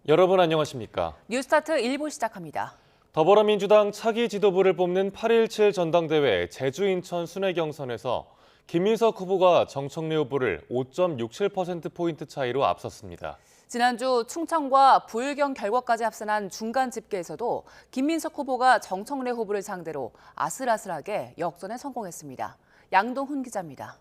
여러분 안녕하십니까? 뉴스타트 1부 시작합니다. 더불어민주당 차기 지도부를 뽑는 8.17 전당대회 제주 인천 순회 경선에서 김민석 후보가 정청래 후보를 5.67%포인트 차이로 앞섰습니다. 지난주 충청과 부울경 결과까지 합산한 중간 집계에서도 김민석 후보가 정청래 후보를 상대로 아슬아슬하게 역전에 성공했습니다. 양동훈 기자입니다.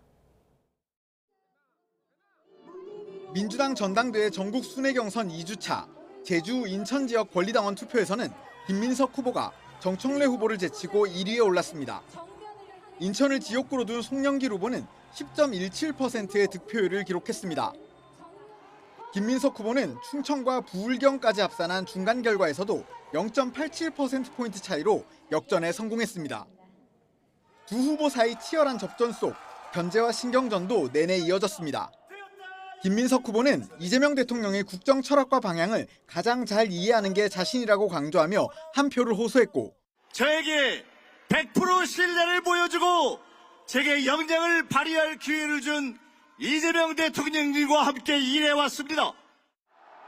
민주당 전당대회 전국 순회 경선 2주차 제주, 인천 지역 권리당원 투표에서는 김민석 후보가 정청래 후보를 제치고 1위에 올랐습니다. 인천을 지역구로 둔 송영길 후보는 10.17%의 득표율을 기록했습니다. 김민석 후보는 충청과 부울경까지 합산한 중간 결과에서도 0.87%포인트 차이로 역전에 성공했습니다. 두 후보 사이 치열한 접전 속 견제와 신경전도 내내 이어졌습니다. 김민석 후보는 이재명 대통령의 국정 철학과 방향을 가장 잘 이해하는 게 자신이라고 강조하며 한 표를 호소했고, 저에게 100% 신뢰를 보여주고 제게 역량을 발휘할 기회를 준 이재명 대통령님과 함께 일해왔습니다.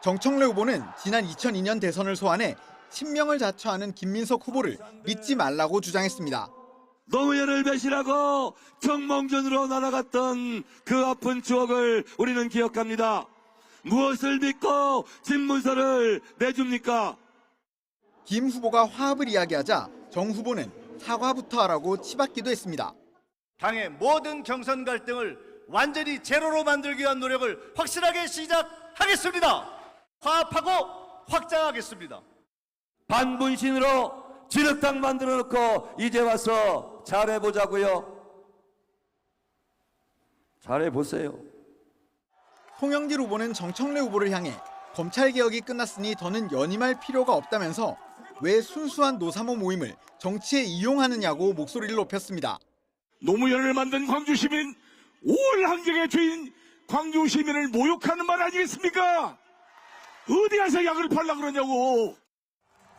정청래 후보는 지난 2002년 대선을 소환해 친명을 자처하는 김민석 후보를 믿지 말라고 주장했습니다. 노무현을 배신하고 정몽준으로 날아갔던 그 아픈 추억을 우리는 기억합니다. 무엇을 믿고 집문서를 내줍니까? 김 후보가 화합을 이야기하자 정 후보는 사과부터 하라고 치받기도 했습니다. 당의 모든 경선 갈등을 완전히 제로로 만들기 위한 노력을 확실하게 시작하겠습니다. 화합하고 확장하겠습니다. 반분신으로 진흙탕 만들어 놓고 이제 와서 잘해보자고요. 잘해보세요. 송영길 후보는 정청래 후보를 향해 검찰개혁이 끝났으니 더는 연임할 필요가 없다면서 왜 순수한 노사모 모임을 정치에 이용하느냐고 목소리를 높였습니다. 노무현을 만든 광주시민, 5월 항쟁의 주인 광주시민을 모욕하는 말 아니겠습니까? 어디 가서 약을 팔라 그러냐고.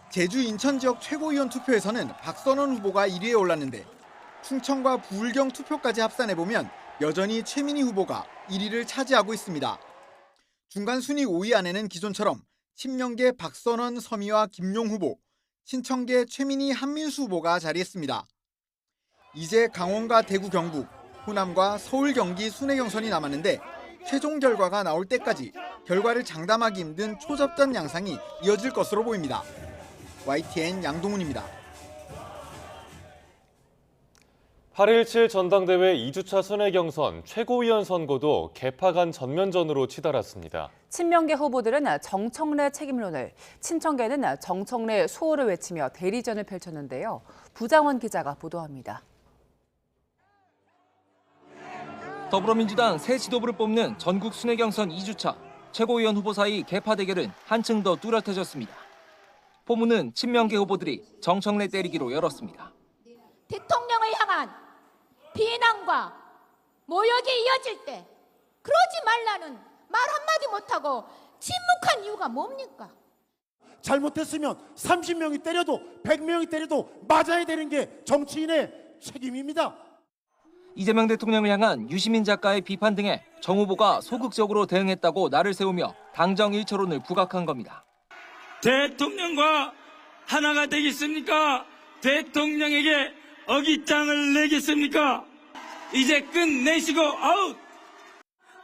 제주 인천 지역 최고위원 투표에서는 박선원 후보가 1위에 올랐는데 충청과 부울경 투표까지 합산해보면 여전히 최민희 후보가 1위를 차지하고 있습니다. 중간 순위 5위 안에는 기존처럼 친명계 박선원, 서미화, 김용 후보, 친청계 최민희, 한민수 후보가 자리했습니다. 이제 강원과 대구, 경북, 호남과 서울, 경기 순회 경선이 남았는데 최종 결과가 나올 때까지 결과를 장담하기 힘든 초접전 양상이 이어질 것으로 보입니다. YTN 양동훈입니다. 8.17 전당대회 2주차 순회 경선 최고위원 선거도 개파 간 전면전으로 치달았습니다. 친명계 후보들은 정청래 책임론을, 친청계는 정청래 수호를 외치며 대리전을 펼쳤는데요. 부장원 기자가 보도합니다. 더불어민주당 새 지도부를 뽑는 전국 순회 경선 2주차 최고위원 후보 사이 개파 대결은 한층 더 뚜렷해졌습니다. 포문은 친명계 후보들이 정청래 때리기로 열었습니다. 대통령을 향한 비난과 모욕이 이어질 때 그러지 말라는 말 한마디 못하고 침묵한 이유가 뭡니까? 잘못했으면 30명이 때려도 100명이 때려도 맞아야 되는 게 정치인의 책임입니다. 이재명 대통령을 향한 유시민 작가의 비판 등에 정 후보가 소극적으로 대응했다고 날을 세우며 당정 일처론을 부각한 겁니다. 대통령과 하나가 되겠습니까? 대통령에게 어깃장을 내겠습니까? 이제 끝내시고 아웃!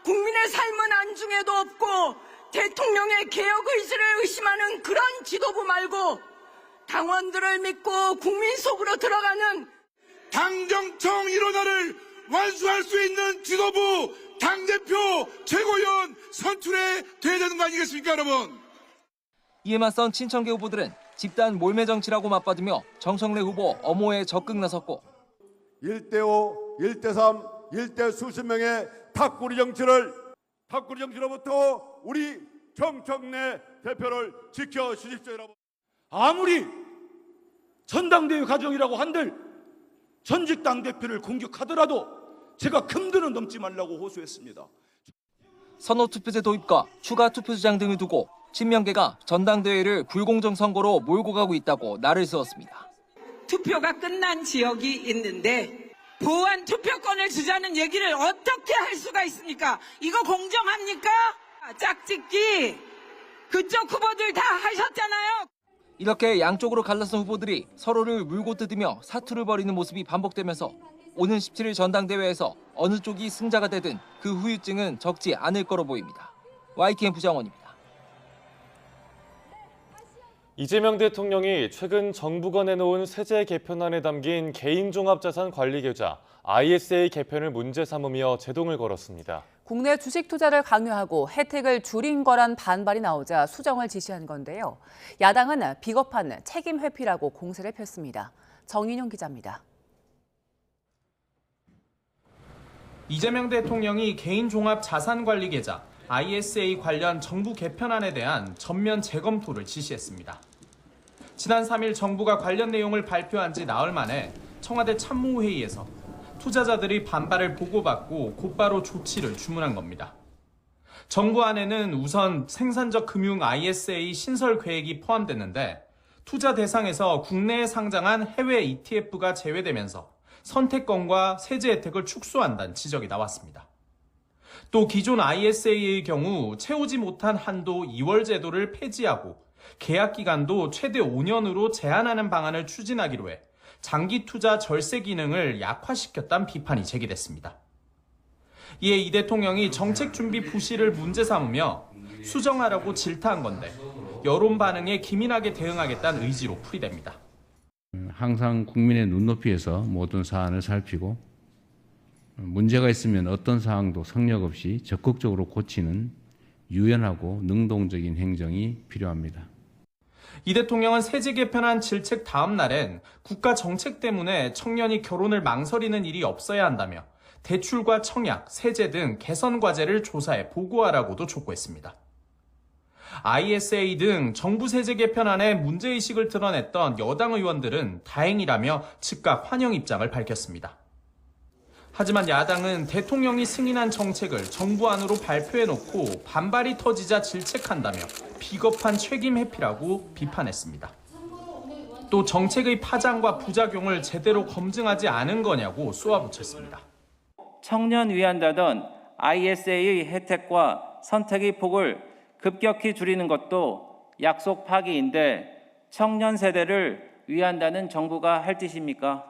국민의 삶은 안중에도 없고 대통령의 개혁 의지를 의심하는 그런 지도부 말고 당원들을 믿고 국민 속으로 들어가는 당정청 일원화를 완수할 수 있는 지도부, 당대표, 최고위원 선출해 돼야 되는 거 아니겠습니까, 여러분? 이에 맞선 친청계 후보들은 집단 몰매 정치라고 맞받으며 정청래 후보 엄호에 적극 나섰고 1대5, 1대3, 1대 수십 명의 탁구리 정치로부터 우리 정청래 대표를 지켜주십시오, 여러분. 아무리 전당대회 과정이라고 한들 전직 당대표를 공격하더라도 제가 금도는 넘지 말라고 호소했습니다. 선호투표제 도입과 추가 투표소장 등을 두고 친명계가 전당대회를 불공정 선거로 몰고 가고 있다고 날을 세웠습니다. 투표가 끝난 지역이 있는데 보완 투표권을 주자는 얘기를 어떻게 할 수가 있습니까? 이거 공정합니까? 짝짓기, 그 그쪽 후보들 다 하셨잖아요. 이렇게 양쪽으로 갈라선 후보들이 서로를 물고 뜯으며 사투를 벌이는 모습이 반복되면서 오는 17일 전당대회에서 어느 쪽이 승자가 되든 그 후유증은 적지 않을 거로 보입니다. YTN 부장원입니다. 이재명 대통령이 최근 정부가 내놓은 세제 개편안에 담긴 개인종합자산 관리 계좌 ISA 개편을 문제 삼으며 제동을 걸었습니다. 국내 주식 투자를 강요하고 혜택을 줄인 거란 반발이 나오자 수정을 지시한 건데요. 야당은 비겁한 책임 회피라고 공세를 폈습니다. 정인용 기자입니다. 이재명 대통령이 개인종합자산관리계좌 ISA 관련 정부 개편안에 대한 전면 재검토를 지시했습니다. 지난 3일 정부가 관련 내용을 발표한 지 나흘 만에 청와대 참모회의에서 투자자들이 반발을 보고받고 곧바로 조치를 주문한 겁니다. 정부안에는 우선 생산적 금융 ISA 신설 계획이 포함됐는데 투자 대상에서 국내에 상장한 해외 ETF가 제외되면서 선택권과 세제 혜택을 축소한다는 지적이 나왔습니다. 또 기존 ISA의 경우 채우지 못한 한도 2월 제도를 폐지하고 계약 기간도 최대 5년으로 제한하는 방안을 추진하기로 해 장기 투자 절세 기능을 약화시켰다는 비판이 제기됐습니다. 이에 이 대통령이 정책 준비 부실을 문제 삼으며 수정하라고 질타한 건데 여론 반응에 기민하게 대응하겠다는 의지로 풀이됩니다. 항상 국민의 눈높이에서 모든 사안을 살피고 문제가 있으면 어떤 사항도 성역 없이 적극적으로 고치는 유연하고 능동적인 행정이 필요합니다. 이 대통령은 세제 개편안 질책 다음 날엔 국가 정책 때문에 청년이 결혼을 망설이는 일이 없어야 한다며 대출과 청약, 세제 등 개선 과제를 조사해 보고하라고도 촉구했습니다. ISA 등 정부 세제 개편안에 문제의식을 드러냈던 여당 의원들은 다행이라며 즉각 환영 입장을 밝혔습니다. 하지만 야당은 대통령이 승인한 정책을 정부안으로 발표해놓고 반발이 터지자 질책한다며 비겁한 책임 회피라고 비판했습니다. 또 정책의 파장과 부작용을 제대로 검증하지 않은 거냐고 쏘아붙였습니다. 청년 위한다던 ISA의 혜택과 선택의 폭을 급격히 줄이는 것도 약속 파기인데 청년 세대를 위한다는 정부가 할 짓입니까?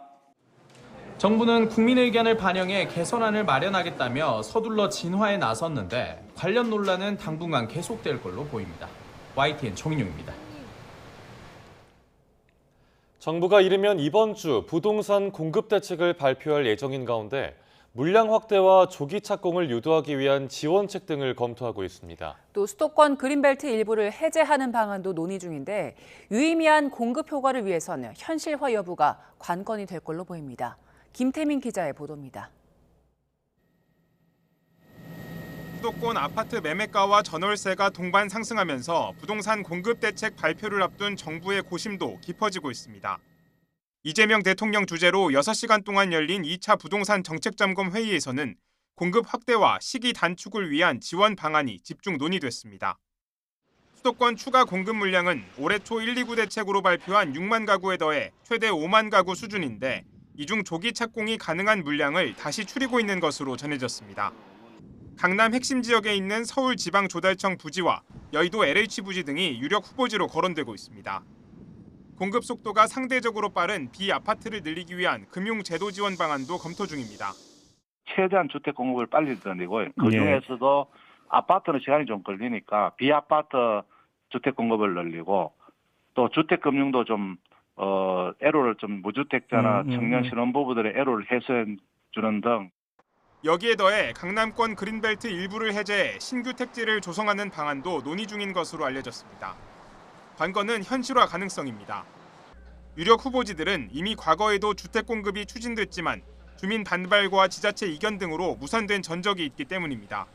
정부는 국민의 의견을 반영해 개선안을 마련하겠다며 서둘러 진화에 나섰는데 관련 논란은 당분간 계속될 걸로 보입니다. YTN 정인용입니다. 정부가 이르면 이번 주 부동산 공급 대책을 발표할 예정인 가운데 물량 확대와 조기 착공을 유도하기 위한 지원책 등을 검토하고 있습니다. 또 수도권 그린벨트 일부를 해제하는 방안도 논의 중인데 유의미한 공급 효과를 위해서는 현실화 여부가 관건이 될 걸로 보입니다. 김태민 기자의 보도입니다. 수도권 아파트 매매가와 전월세가 동반 상승하면서 부동산 공급 대책 발표를 앞둔 정부의 고심도 깊어지고 있습니다. 이재명 대통령 주재로 6시간 동안 열린 2차 부동산 정책점검 회의에서는 공급 확대와 시기 단축을 위한 지원 방안이 집중 논의됐습니다. 수도권 추가 공급 물량은 올해 초 129 대책으로 발표한 6만 가구에 더해 최대 5만 가구 수준인데 이 중 조기 착공이 가능한 물량을 다시 추리고 있는 것으로 전해졌습니다. 강남 핵심 지역에 있는 서울지방조달청 부지와 여의도 LH 부지 등이 유력 후보지로 거론되고 있습니다. 공급 속도가 상대적으로 빠른 비아파트를 늘리기 위한 금융제도 지원 방안도 검토 중입니다. 최대한 주택 공급을 빨리 늘리고 그중에서도 아파트는 시간이 좀 걸리니까 비아파트 주택 공급을 늘리고 또 주택 금융도 좀 애로를 좀 무주택자나 청년 신혼부부들의 애로를 해소해 주는 등. 여기에 더해 강남권 그린벨트 일부를 해제해 신규 택지를 조성하는 방안도 논의 중인 것으로 알려졌습니다. 관건은 현실화 가능성입니다. 유력 후보지들은 이미 과거에도 주택 공급이 추진됐지만 주민 반발과 지자체 이견 등으로 무산된 전적이 있기 때문입니다.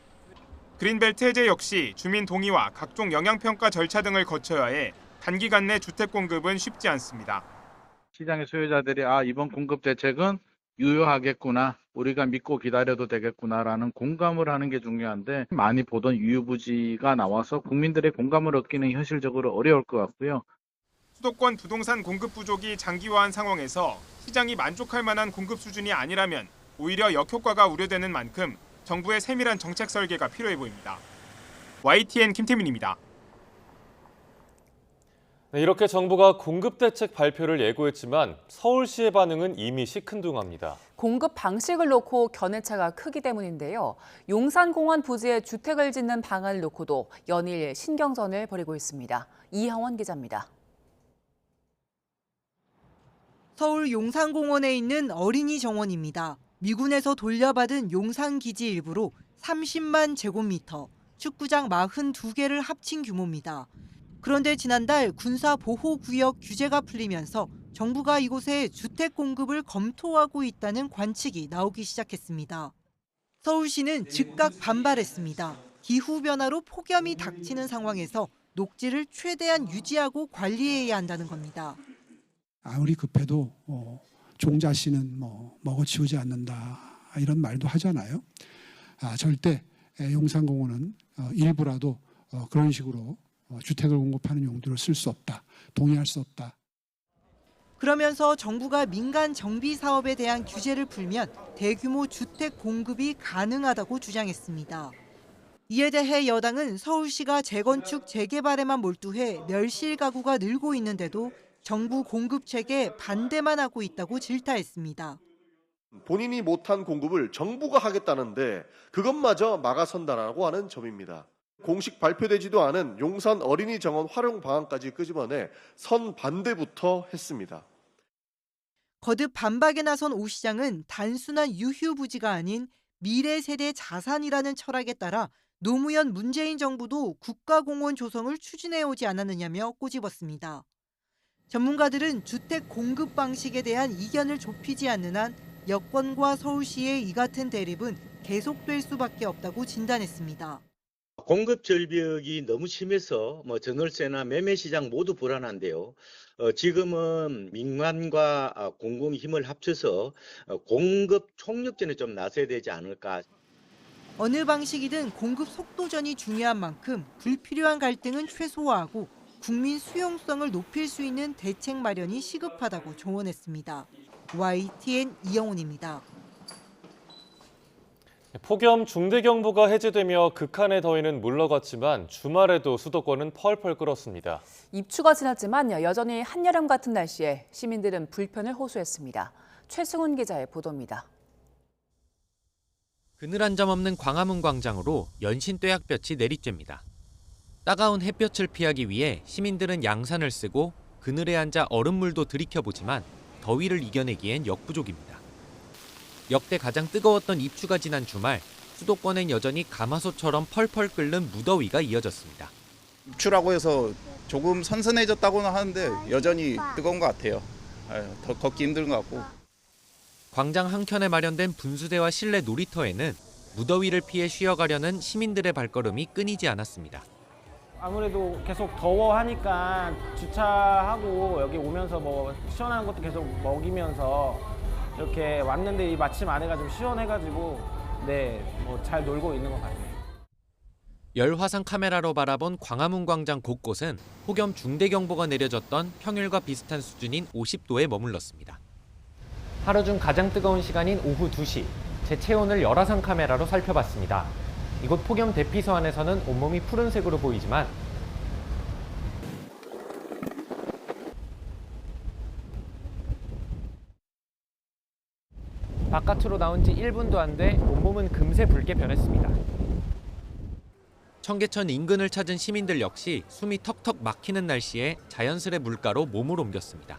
그린벨트 해제 역시 주민 동의와 각종 영향평가 절차 등을 거쳐야 해 단기간 내 주택 공급은 쉽지 않습니다. 시장의 소유자들이 이번 공급 대책은 유효하겠구나, 우리가 믿고 기다려도 되겠구나라는 공감을 하는 게 중요한데 많이 보던 유효부지가 나와서 국민들의 공감을 얻기는 현실적으로 어려울 것 같고요. 수도권 부동산 공급 부족이 장기화한 상황에서 시장이 만족할 만한 공급 수준이 아니라면 오히려 역효과가 우려되는 만큼 정부의 세밀한 정책 설계가 필요해 보입니다. YTN 김태민입니다. 네, 이렇게 정부가 공급 대책 발표를 예고했지만 서울시의 반응은 이미 시큰둥합니다. 공급 방식을 놓고 견해차가 크기 때문인데요. 용산공원 부지에 주택을 짓는 방안을 놓고도 연일 신경전을 벌이고 있습니다. 이하원 기자입니다. 서울 용산공원에 있는 어린이 정원입니다. 미군에서 돌려받은 용산기지 일부로 30만 제곱미터, 축구장 42개를 합친 규모입니다. 그런데 지난달 군사보호구역 규제가 풀리면서 정부가 이곳에 주택 공급을 검토하고 있다는 관측이 나오기 시작했습니다. 서울시는 즉각 반발했습니다. 기후변화로 폭염이 닥치는 상황에서 녹지를 최대한 유지하고 관리해야 한다는 겁니다. 아무리 급해도 종자씨는 먹어치우지 않는다 이런 말도 하잖아요. 절대 용산공원은 일부라도 그런 식으로 주택을 공급하는 용도로 쓸 수 없다. 동의할 수 없다. 그러면서 정부가 민간 정비 사업에 대한 규제를 풀면 대규모 주택 공급이 가능하다고 주장했습니다. 이에 대해 여당은 서울시가 재건축 재개발에만 몰두해 멸실 가구가 늘고 있는데도 정부 공급 체계에 반대만 하고 있다고 질타했습니다. 본인이 못한 공급을 정부가 하겠다는데 그것마저 막아선다라고 하는 점입니다. 공식 발표되지도 않은 용산 어린이 정원 활용 방안까지 끄집어내 선반대부터 했습니다. 거듭 반박에 나선 오 시장은 단순한 유휴부지가 아닌 미래 세대 자산이라는 철학에 따라 노무현 문재인 정부도 국가공원 조성을 추진해오지 않았느냐며 꼬집었습니다. 전문가들은 주택 공급 방식에 대한 이견을 좁히지 않는 한 여권과 서울시의 이 같은 대립은 계속될 수밖에 없다고 진단했습니다. 공급 절벽이 너무 심해서 전월세나 매매 시장 모두 불안한데요. 지금은 민간과 공공의 힘을 합쳐서 공급 총력전에 좀 나서야 되지 않을까. 어느 방식이든 공급 속도전이 중요한 만큼 불필요한 갈등은 최소화하고 국민 수용성을 높일 수 있는 대책 마련이 시급하다고 조언했습니다. YTN 이영훈입니다. 폭염 중대경보가 해제되며 극한의 더위는 물러갔지만 주말에도 수도권은 펄펄 끓었습니다. 입추가 지났지만 여전히 한여름 같은 날씨에 시민들은 불편을 호소했습니다. 최승훈 기자의 보도입니다. 그늘 한 점 없는 광화문 광장으로 연신뙤약볕이 내리쬐입니다. 따가운 햇볕을 피하기 위해 시민들은 양산을 쓰고 그늘에 앉아 얼음물도 들이켜보지만 더위를 이겨내기엔 역부족입니다. 역대 가장 뜨거웠던 입추가 지난 주말, 수도권엔 여전히 가마솥처럼 펄펄 끓는 무더위가 이어졌습니다. 입추라고 해서 조금 선선해졌다고는 하는데 여전히 뜨거운 것 같아요. 더 걷기 힘든 것 같고. 광장 한켠에 마련된 분수대와 실내 놀이터에는 무더위를 피해 쉬어가려는 시민들의 발걸음이 끊이지 않았습니다. 아무래도 계속 더워하니까 주차하고 여기 오면서 시원한 것도 계속 먹이면서 이렇게 왔는데 마침 안에가 좀 시원해가지고 잘 놀고 있는 것 같아요. 열화상 카메라로 바라본 광화문 광장 곳곳은 폭염 중대경보가 내려졌던 평일과 비슷한 수준인 50도에 머물렀습니다. 하루 중 가장 뜨거운 시간인 오후 2시, 제 체온을 열화상 카메라로 살펴봤습니다. 이곳 폭염 대피소 안에서는 온몸이 푸른색으로 보이지만 바깥으로 나온 지 1분도 안 돼 온몸은 금세 붉게 변했습니다. 청계천 인근을 찾은 시민들 역시 숨이 턱턱 막히는 날씨에 자연스레 물가로 몸을 옮겼습니다.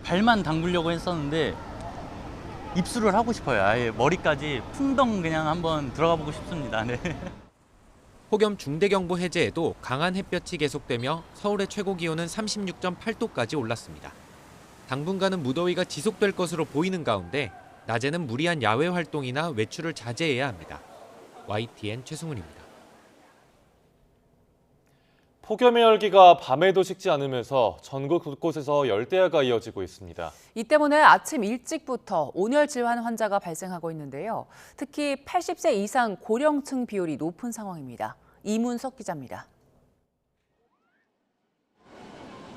발만 담그려고 했었는데 입수를 하고 싶어요. 아예 머리까지 풍덩 그냥 한번 들어가 보고 싶습니다. 네. 폭염 중대경보 해제에도 강한 햇볕이 계속되며 서울의 최고 기온은 36.8도까지 올랐습니다. 당분간은 무더위가 지속될 것으로 보이는 가운데 낮에는 무리한 야외 활동이나 외출을 자제해야 합니다. YTN 최승훈입니다. 폭염의 열기가 밤에도 식지 않으면서 전국 곳곳에서 열대야가 이어지고 있습니다. 이 때문에 아침 일찍부터 온열 질환 환자가 발생하고 있는데요. 특히 80세 이상 고령층 비율이 높은 상황입니다. 이문석 기자입니다.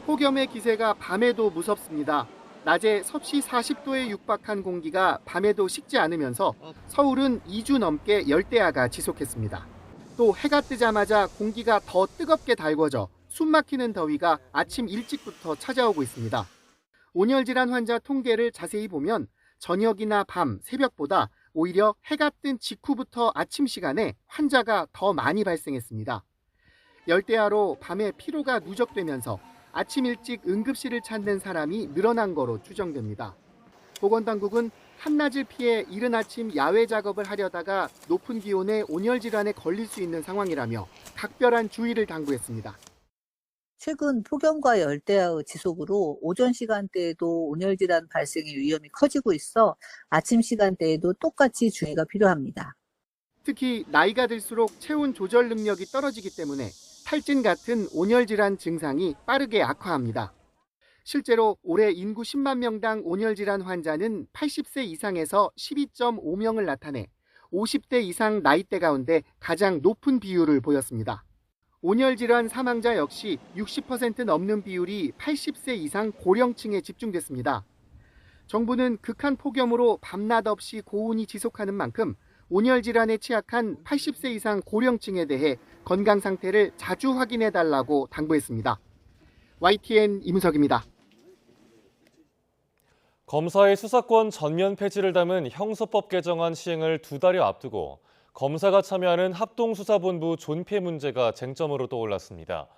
폭염의 기세가 밤에도 무섭습니다. 낮에 섭씨 40도에 육박한 공기가 밤에도 식지 않으면서 서울은 2주 넘게 열대야가 지속했습니다. 또 해가 뜨자마자 공기가 더 뜨겁게 달궈져 숨막히는 더위가 아침 일찍부터 찾아오고 있습니다. 온열 질환 환자 통계를 자세히 보면 저녁이나 밤, 새벽보다 오히려 해가 뜬 직후부터 아침 시간에 환자가 더 많이 발생했습니다. 열대야로 밤에 피로가 누적되면서 아침 일찍 응급실을 찾는 사람이 늘어난 거로 추정됩니다. 보건당국은 한낮을 피해 이른 아침 야외 작업을 하려다가 높은 기온에 온열 질환에 걸릴 수 있는 상황이라며 각별한 주의를 당부했습니다. 최근 폭염과 열대야의 지속으로 오전 시간대에도 온열질환 발생의 위험이 커지고 있어 아침 시간대에도 똑같이 주의가 필요합니다. 특히 나이가 들수록 체온 조절 능력이 떨어지기 때문에 탈진 같은 온열질환 증상이 빠르게 악화합니다. 실제로 올해 인구 10만 명당 온열질환 환자는 80세 이상에서 12.5명을 나타내 50대 이상 나이대 가운데 가장 높은 비율을 보였습니다. 온열질환 사망자 역시 60% 넘는 비율이 80세 이상 고령층에 집중됐습니다. 정부는 극한 폭염으로 밤낮 없이 고온이 지속하는 만큼 온열질환에 취약한 80세 이상 고령층에 대해 건강 상태를 자주 확인해달라고 당부했습니다. YTN 이문석입니다. 검사의 수사권 전면 폐지를 담은 형소법 개정안 시행을 2달여 앞두고 검사가 참여하는 합동수사본부 존폐 문제가 쟁점으로 떠올랐습니다.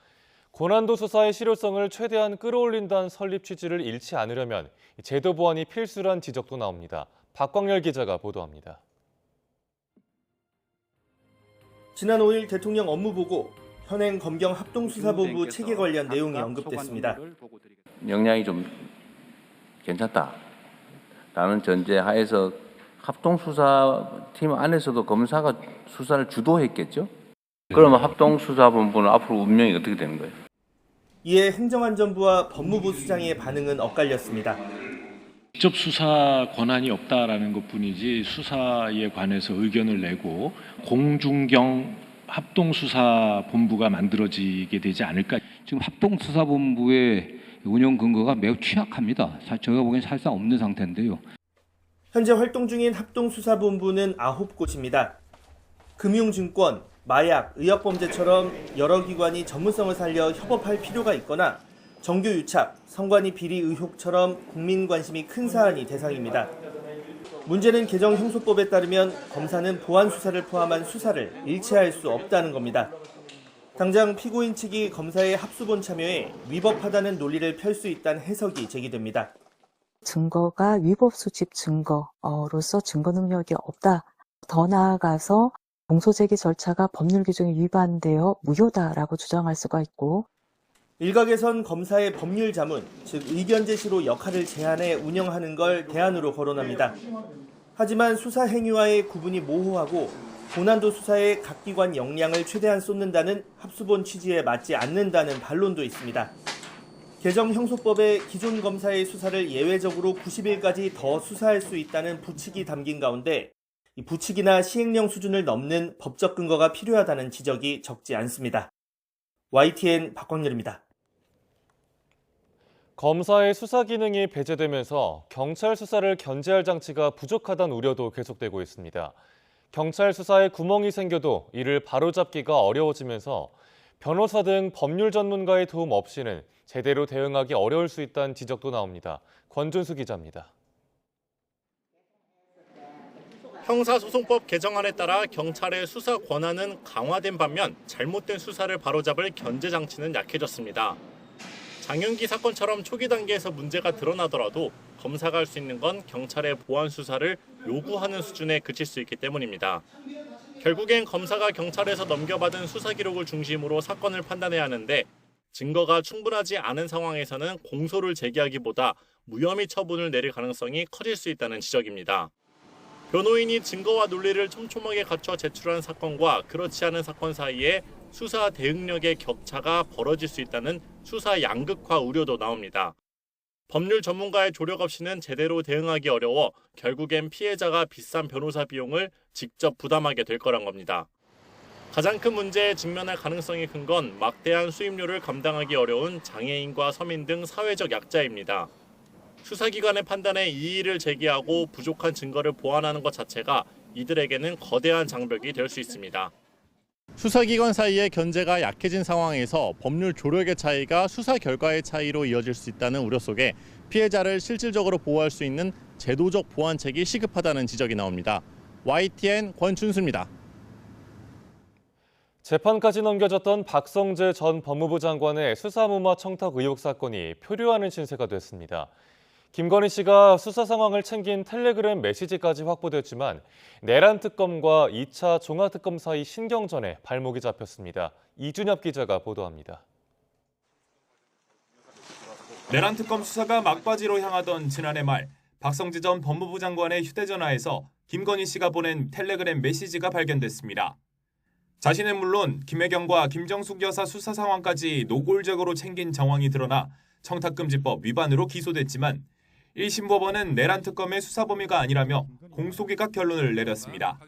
고난도 수사의 실효성을 최대한 끌어올린다는 설립 취지를 잃지 않으려면 제도 보완이 필수란 지적도 나옵니다. 박광열 기자가 보도합니다. 지난 5일 대통령 업무보고 현행 검경 합동수사본부 체계 관련 내용이 언급됐습니다. 역량이 좀 괜찮다라는 전제 하에서 합동수사팀 안에서도 검사가 수사를 주도했겠죠? 그러면 합동수사본부는 앞으로 운명이 어떻게 되는 거예요? 이에 행정안전부와 법무부 수장의 반응은 엇갈렸습니다. 직접 수사 권한이 없다라는 것뿐이지 수사에 관해서 의견을 내고 공중경 합동수사본부가 만들어지게 되지 않을까. 지금 합동수사본부의 운영 근거가 매우 취약합니다. 저희가 보기엔 사실상 없는 상태인데요. 현재 활동 중인 합동수사본부는 9곳입니다. 금융증권, 마약, 의약범죄처럼 여러 기관이 전문성을 살려 협업할 필요가 있거나 정규유착, 성관이 비리 의혹처럼 국민 관심이 큰 사안이 대상입니다. 문제는 개정 형소법에 따르면 검사는 보안 수사를 포함한 수사를 일체할 수 없다는 겁니다. 당장 피고인 측이 검사의 합수본 참여에 위법하다는 논리를 펼 수 있다는 해석이 제기됩니다. 증거가 위법 수집 증거로서 증거 능력이 없다. 더 나아가서 공소제기 절차가 법률 규정에 위반되어 무효다라고 주장할 수가 있고, 일각에선 검사의 법률 자문, 즉 의견 제시로 역할을 제한해 운영하는 걸 대안으로 거론합니다. 하지만 수사 행위와의 구분이 모호하고 고난도 수사에 각 기관 역량을 최대한 쏟는다는 합수본 취지에 맞지 않는다는 반론도 있습니다. 개정 형소법에 기존 검사의 수사를 예외적으로 90일까지 더 수사할 수 있다는 부칙이 담긴 가운데 이 부칙이나 시행령 수준을 넘는 법적 근거가 필요하다는 지적이 적지 않습니다. YTN 박광렬입니다. 검사의 수사 기능이 배제되면서 경찰 수사를 견제할 장치가 부족하다는 우려도 계속되고 있습니다. 경찰 수사에 구멍이 생겨도 이를 바로잡기가 어려워지면서 변호사 등 법률 전문가의 도움 없이는 제대로 대응하기 어려울 수 있다는 지적도 나옵니다. 권준수 기자입니다. 형사소송법 개정안에 따라 경찰의 수사 권한은 강화된 반면 잘못된 수사를 바로잡을 견제 장치는 약해졌습니다. 장윤기 사건처럼 초기 단계에서 문제가 드러나더라도 검사가 할 수 있는 건 경찰의 보완 수사를 요구하는 수준에 그칠 수 있기 때문입니다. 결국엔 검사가 경찰에서 넘겨받은 수사 기록을 중심으로 사건을 판단해야 하는데 증거가 충분하지 않은 상황에서는 공소를 제기하기보다 무혐의 처분을 내릴 가능성이 커질 수 있다는 지적입니다. 변호인이 증거와 논리를 촘촘하게 갖춰 제출한 사건과 그렇지 않은 사건 사이에 수사 대응력의 격차가 벌어질 수 있다는 수사 양극화 우려도 나옵니다. 법률 전문가의 조력 없이는 제대로 대응하기 어려워 결국엔 피해자가 비싼 변호사 비용을 직접 부담하게 될 거란 겁니다. 가장 큰 문제에 직면할 가능성이 큰 건 막대한 수임료를 감당하기 어려운 장애인과 서민 등 사회적 약자입니다. 수사기관의 판단에 이의를 제기하고 부족한 증거를 보완하는 것 자체가 이들에게는 거대한 장벽이 될 수 있습니다. 수사기관 사이의 견제가 약해진 상황에서 법률 조력의 차이가 수사 결과의 차이로 이어질 수 있다는 우려 속에 피해자를 실질적으로 보호할 수 있는 제도적 보완책이 시급하다는 지적이 나옵니다. YTN 권춘수입니다. 재판까지 넘겨졌던 박성재 전 법무부 장관의 수사무마 청탁 의혹 사건이 표류하는 신세가 됐습니다. 김건희 씨가 수사 상황을 챙긴 텔레그램 메시지까지 확보됐지만 내란 특검과 2차 종합특검 사이 신경전에 발목이 잡혔습니다. 이준엽 기자가 보도합니다. 내란 특검 수사가 막바지로 향하던 지난해 말 박성재 전 법무부 장관의 휴대전화에서 김건희 씨가 보낸 텔레그램 메시지가 발견됐습니다. 자신은 물론 김혜경과 김정숙 여사 수사 상황까지 노골적으로 챙긴 정황이 드러나 청탁금지법 위반으로 기소됐지만 1심 법원은 내란 특검의 수사 범위가 아니라며 공소기각 결론을 내렸습니다.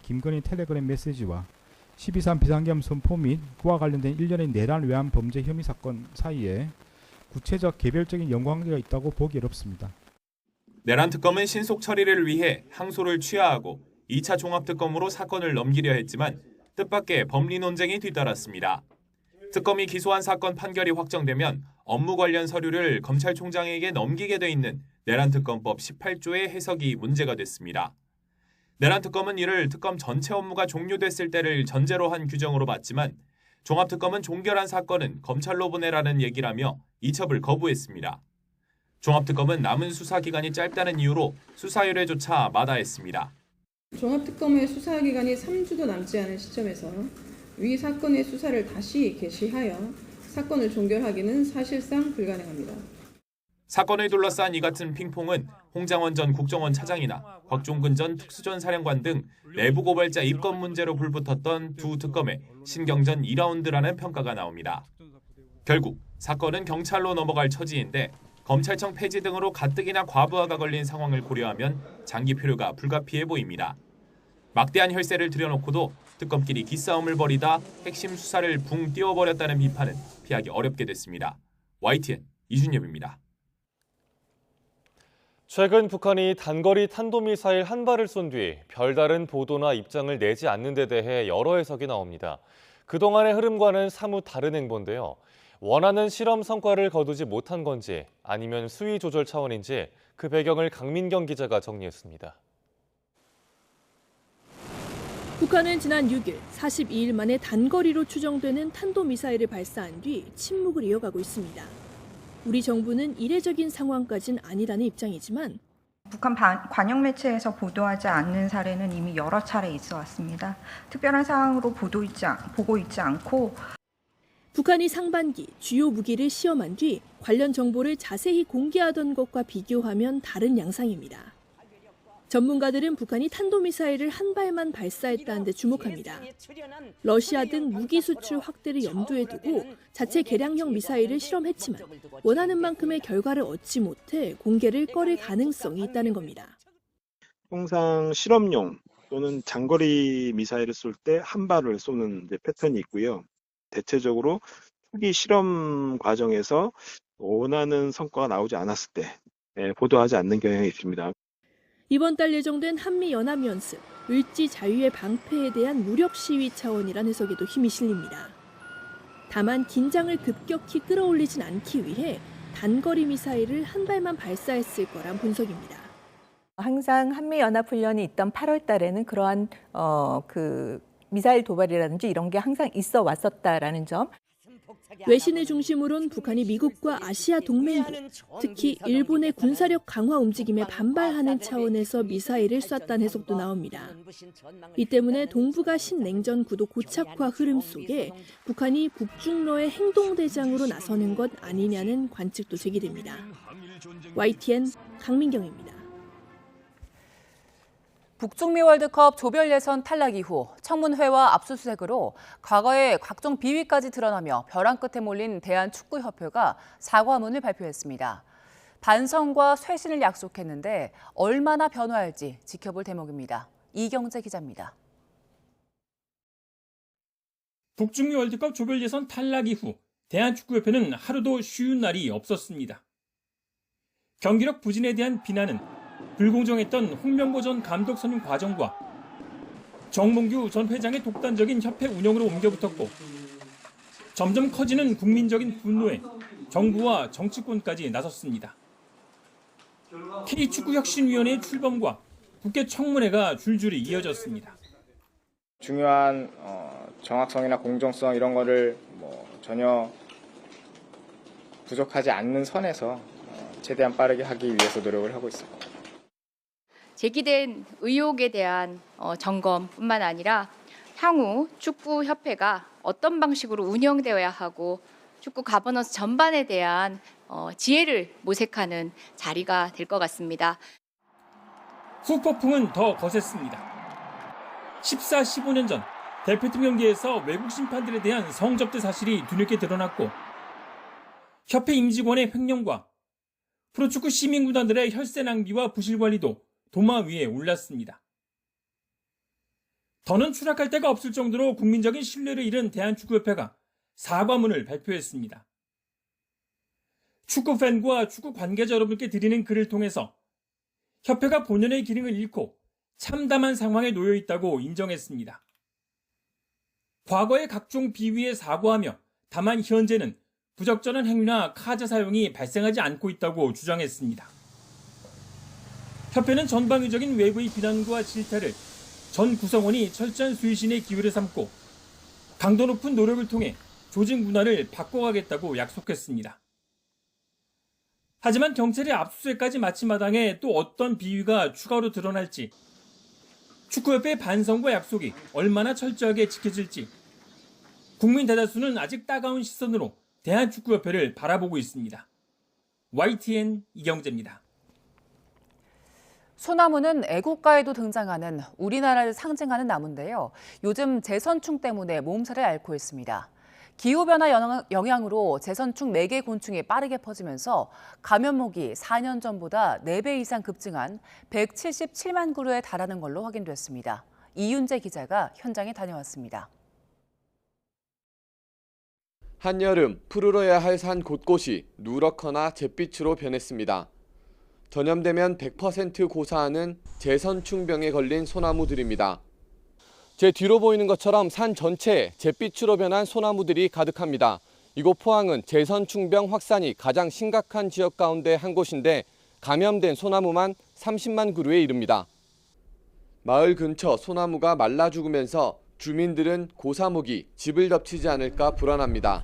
김건희 텔레그램 메시지와 12.3 비상계엄 선포 및 그와 관련된 일련의 내란 외환 범죄 혐의 사건 사이에 구체적 개별적인 연관관계가 있다고 보기 어렵습니다. 내란 특검은 신속 처리를 위해 항소를 취하하고 2차 종합특검으로 사건을 넘기려 했지만 뜻밖의 법리 논쟁이 뒤따랐습니다. 특검이 기소한 사건 판결이 확정되면 업무 관련 서류를 검찰총장에게 넘기게 돼 있는 내란특검법 18조의 해석이 문제가 됐습니다. 내란특검은 이를 특검 전체 업무가 종료됐을 때를 전제로 한 규정으로 봤지만 종합특검은 종결한 사건은 검찰로 보내라는 얘기라며 이첩을 거부했습니다. 종합특검은 남은 수사 기간이 짧다는 이유로 수사 의뢰조차 마다했습니다. 종합특검의 수사 기간이 3주도 남지 않은 시점에서 위 사건의 수사를 다시 개시하여 사건을 종결하기는 사실상 불가능합니다. 사건을 둘러싼 이 같은 핑퐁은 홍장원 전 국정원 차장이나 곽종근 전 특수전 사령관 등 내부 고발자 입건 문제로 불붙었던 두 특검의 신경전 2라운드라는 평가가 나옵니다. 결국 사건은 경찰로 넘어갈 처지인데 검찰청 폐지 등으로 가뜩이나 과부하가 걸린 상황을 고려하면 장기 표류가 불가피해 보입니다. 막대한 혈세를 들여놓고도 특검끼리 기싸움을 벌이다 핵심 수사를 붕 띄워버렸다는 비판은 피하기 어렵게 됐습니다. YTN 이준엽입니다. 최근 북한이 단거리 탄도미사일 한 발을 쏜 뒤 별다른 보도나 입장을 내지 않는 데 대해 여러 해석이 나옵니다. 그동안의 흐름과는 사뭇 다른 행보인데요. 원하는 실험 성과를 거두지 못한 건지 아니면 수위 조절 차원인지 그 배경을 강민경 기자가 정리했습니다. 북한은 지난 6일 42일 만에 단거리로 추정되는 탄도미사일을 발사한 뒤 침묵을 이어가고 있습니다. 우리 정부는 이례적인 상황까지는 아니라는 입장이지만 북한 관영 매체에서 보도하지 않는 사례는 이미 여러 차례 있어 왔습니다. 특별한 상황으로 보고 있지 않고 북한이 상반기 주요 무기를 시험한 뒤 관련 정보를 자세히 공개하던 것과 비교하면 다른 양상입니다. 전문가들은 북한이 탄도미사일을 한 발만 발사했다는 데 주목합니다. 러시아 등 무기 수출 확대를 염두에 두고 자체 개량형 미사일을 실험했지만 원하는 만큼의 결과를 얻지 못해 공개를 꺼릴 가능성이 있다는 겁니다. 통상 실험용 또는 장거리 미사일을 쏠 때 한 발을 쏘는 패턴이 있고요. 대체적으로 초기 실험 과정에서 원하는 성과가 나오지 않았을 때 보도하지 않는 경향이 있습니다. 이번 달 예정된 한미연합연습, 을지 자유의 방패에 대한 무력 시위 차원이란 해석에도 힘이 실립니다. 다만 긴장을 급격히 끌어올리진 않기 위해 단거리 미사일을 한 발만 발사했을 거란 분석입니다. 항상 한미연합훈련이 있던 8월 달에는 그러한 미사일 도발이라든지 이런 게 항상 있어 왔었다라는 점. 외신의 중심으로는 북한이 미국과 아시아 동맹국, 특히 일본의 군사력 강화 움직임에 반발하는 차원에서 미사일을 쐈다는 해석도 나옵니다. 이 때문에 동북아 신냉전 구도 고착화 흐름 속에 북한이 북중러의 행동대장으로 나서는 것 아니냐는 관측도 제기됩니다. YTN 강민경입니다. 북중미 월드컵 조별 예선 탈락 이후 청문회와 압수수색으로 과거의 각종 비위까지 드러나며 벼랑 끝에 몰린 대한축구협회가 사과문을 발표했습니다. 반성과 쇄신을 약속했는데 얼마나 변화할지 지켜볼 대목입니다. 이경재 기자입니다. 북중미 월드컵 조별 예선 탈락 이후 대한축구협회는 하루도 쉬운 날이 없었습니다. 경기력 부진에 대한 비난은 불공정했던 홍명보 전 감독 선임 과정과 정몽규 전 회장의 독단적인 협회 운영으로 옮겨붙었고 점점 커지는 국민적인 분노에 정부와 정치권까지 나섰습니다. K축구혁신위원회의 출범과 국회 청문회가 줄줄이 이어졌습니다. 중요한 정확성이나 공정성 이런 거를 전혀 부족하지 않는 선에서 최대한 빠르게 하기 위해서 노력을 하고 있습니다. 제기된 의혹에 대한 점검뿐만 아니라 향후 축구협회가 어떤 방식으로 운영되어야 하고 축구 가버넌스 전반에 대한 지혜를 모색하는 자리가 될 것 같습니다. 후폭풍은 더 거셌습니다. 14, 15년 전 대표팀 경기에서 외국 심판들에 대한 성접대 사실이 뒤늦게 드러났고 협회 임직원의 횡령과 프로축구 시민구단들의 혈세 낭비와 부실 관리도 도마 위에 올랐습니다. 더는 추락할 데가 없을 정도로 국민적인 신뢰를 잃은 대한축구협회가 사과문을 발표했습니다. 축구팬과 축구 관계자 여러분께 드리는 글을 통해서 협회가 본연의 기능을 잃고 참담한 상황에 놓여 있다고 인정했습니다. 과거의 각종 비위에 사과하며 다만 현재는 부적절한 행위나 카드 사용이 발생하지 않고 있다고 주장했습니다. 협회는 전방위적인 외부의 비난과 질타를 전 구성원이 철저한 수의신의 기회를 삼고 강도 높은 노력을 통해 조직 문화를 바꿔가겠다고 약속했습니다. 하지만 경찰의 압수수색까지 마친 마당에 또 어떤 비위가 추가로 드러날지, 축구협회의 반성과 약속이 얼마나 철저하게 지켜질지 국민 대다수는 아직 따가운 시선으로 대한축구협회를 바라보고 있습니다. YTN 이경재입니다. 소나무는 애국가에도 등장하는 우리나라를 상징하는 나무인데요. 요즘 제선충 때문에 몸살을 앓고 있습니다. 기후변화 영향으로 제선충 매개 곤충이 빠르게 퍼지면서 감염목이 4년 전보다 4배 이상 급증한 177만 그루에 달하는 걸로 확인됐습니다. 이윤재 기자가 현장에 다녀왔습니다. 한여름 푸르러야 할 산 곳곳이 누렇거나 잿빛으로 변했습니다. 전염되면 100% 고사하는 제선충병에 걸린 소나무들입니다. 제 뒤로 보이는 것처럼 산 전체에 잿빛으로 변한 소나무들이 가득합니다. 이곳 포항은 제선충병 확산이 가장 심각한 지역 가운데 한 곳인데 감염된 소나무만 30만 그루에 이릅니다. 마을 근처 소나무가 말라 죽으면서 주민들은 고사목이 집을 덮치지 않을까 불안합니다.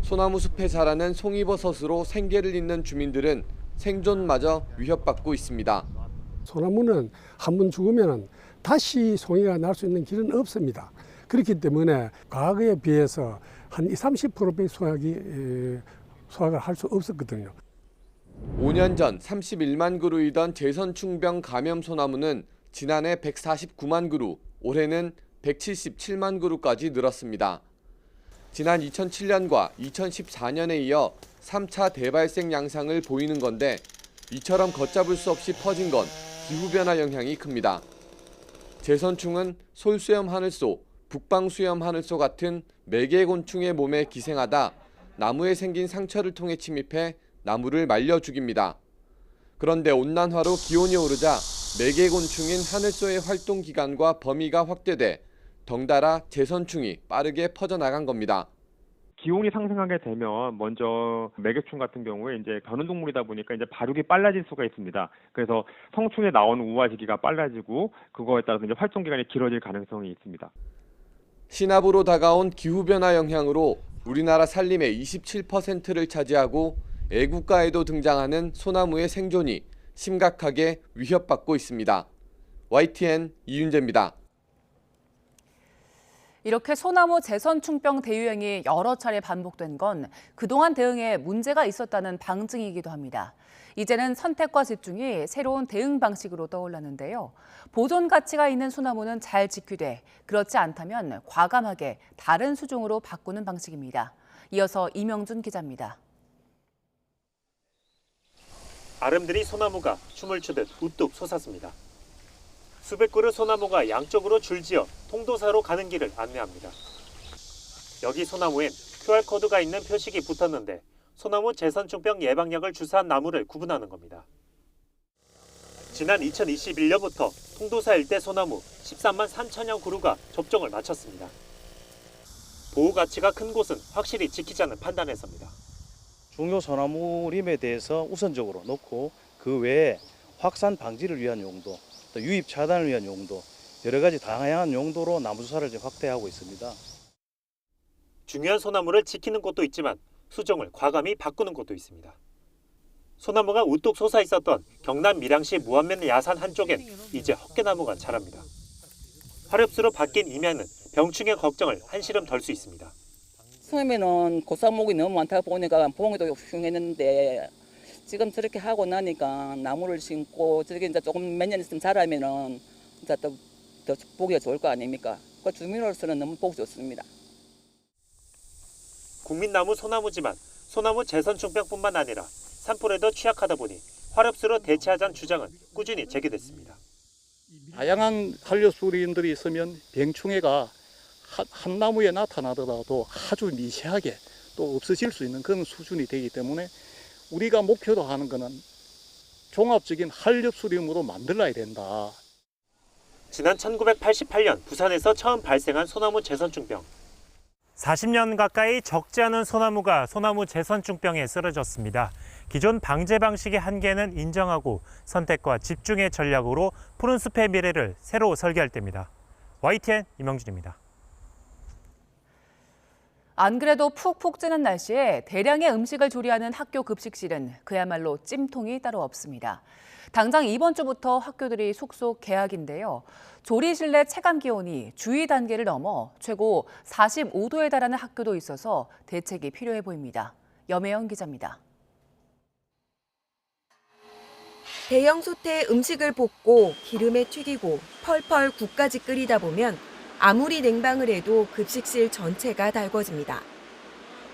소나무 숲에 자라는 송이버섯으로 생계를 잇는 주민들은 생존마저 위협받고 있습니다. 소나무는 한 번 죽으면 다시 송이가 날 수 있는 길은 없습니다. 그렇기 때문에 과거에 비해서 한 20-30%의 수확을 할 수 없었거든요. 5년 전 31만 그루이던 제선충병 감염 소나무는 지난해 149만 그루, 올해는 177만 그루까지 늘었습니다. 지난 2007년과 2014년에 이어 3차 대발생 양상을 보이는 건데 이처럼 걷잡을 수 없이 퍼진 건 기후변화 영향이 큽니다. 제선충은 솔수염 하늘소, 북방수염 하늘소 같은 매개곤충의 몸에 기생하다 나무에 생긴 상처를 통해 침입해 나무를 말려 죽입니다. 그런데 온난화로 기온이 오르자 매개곤충인 하늘소의 활동 기간과 범위가 확대돼 덩달아 제선충이 빠르게 퍼져나간 겁니다. 기온이 상승하게 되면 먼저 매개충 같은 경우에 이제 변온동물이다 보니까 이제 발육이 빨라질 수가 있습니다. 그래서 성충에 나오는 우화 시기가 빨라지고 그거에 따라서 이제 활동 기간이 길어질 가능성이 있습니다. 신압으로 다가온 기후변화 영향으로 우리나라 산림의 27%를 차지하고 애국가에도 등장하는 소나무의 생존이 심각하게 위협받고 있습니다. YTN 이윤재입니다. 이렇게 소나무 제선충병 대유행이 여러 차례 반복된 건 그동안 대응에 문제가 있었다는 방증이기도 합니다. 이제는 선택과 집중이 새로운 대응 방식으로 떠올랐는데요. 보존 가치가 있는 소나무는 잘 지키되 그렇지 않다면 과감하게 다른 수종으로 바꾸는 방식입니다. 이어서 이명준 기자입니다. 아름드리 소나무가 춤을 추듯 우뚝 솟았습니다. 수백 그루 소나무가 양쪽으로 줄지어 통도사로 가는 길을 안내합니다. 여기 소나무엔 QR코드가 있는 표식이 붙었는데 소나무 제선충병 예방약을 주사한 나무를 구분하는 겁니다. 지난 2021년부터 통도사 일대 소나무 13만 3천여 그루가 접종을 마쳤습니다. 보호 가치가 큰 곳은 확실히 지키자는 판단에서입니다. 중요 소나무림에 대해서 우선적으로 놓고 그 외에 확산 방지를 위한 용도, 또 유입 차단을 위한 용도, 여러 가지 다양한 용도로 나무 수사를 확대하고 있습니다. 중요한 소나무를 지키는 곳도 있지만 수종을 과감히 바꾸는 곳도 있습니다. 소나무가 우뚝 솟아 있었던 경남 밀양시 무안면 야산 한쪽엔 이제 헛개나무가 자랍니다. 화렵수로 바뀐 이면은 병충해 걱정을 한시름 덜 수 있습니다. 처음에는 고사목이 너무 많다 보니까 봉이도 흉했는데 지금 저렇게 하고 나니까 나무를 심고 저렇게 이제 조금 몇 년 있으면 자라면은 이제 더 보기가 좋을 거 아닙니까? 그 주민으로서는 너무 보기 좋습니다. 국민나무 소나무지만 소나무 재선충병뿐만 아니라 산불에도 취약하다 보니 화렵수로 대체하자는 주장은 꾸준히 제기됐습니다. 다양한 한렵수린들이 있으면 병충해가 한 나무에 나타나더라도 아주 미세하게 또 없어질 수 있는 그런 수준이 되기 때문에 우리가 목표로 하는 것은 종합적인 한렵수림으로 만들어야 된다. 지난 1988년 부산에서 처음 발생한 소나무 재선충병. 40년 가까이 적지 않은 소나무가 소나무 재선충병에 쓰러졌습니다. 기존 방제 방식의 한계는 인정하고 선택과 집중의 전략으로 푸른 숲의 미래를 새로 설계할 때입니다. YTN 임영준입니다. 안 그래도 푹푹 찌는 날씨에 대량의 음식을 조리하는 학교 급식실은 그야말로 찜통이 따로 없습니다. 당장 이번 주부터 학교들이 속속 개학인데요. 조리실 내 체감 기온이 주의 단계를 넘어 최고 45도에 달하는 학교도 있어서 대책이 필요해 보입니다. 염혜영 기자입니다. 대형 솥에 음식을 볶고 기름에 튀기고 펄펄 국까지 끓이다 보면 아무리 냉방을 해도 급식실 전체가 달궈집니다.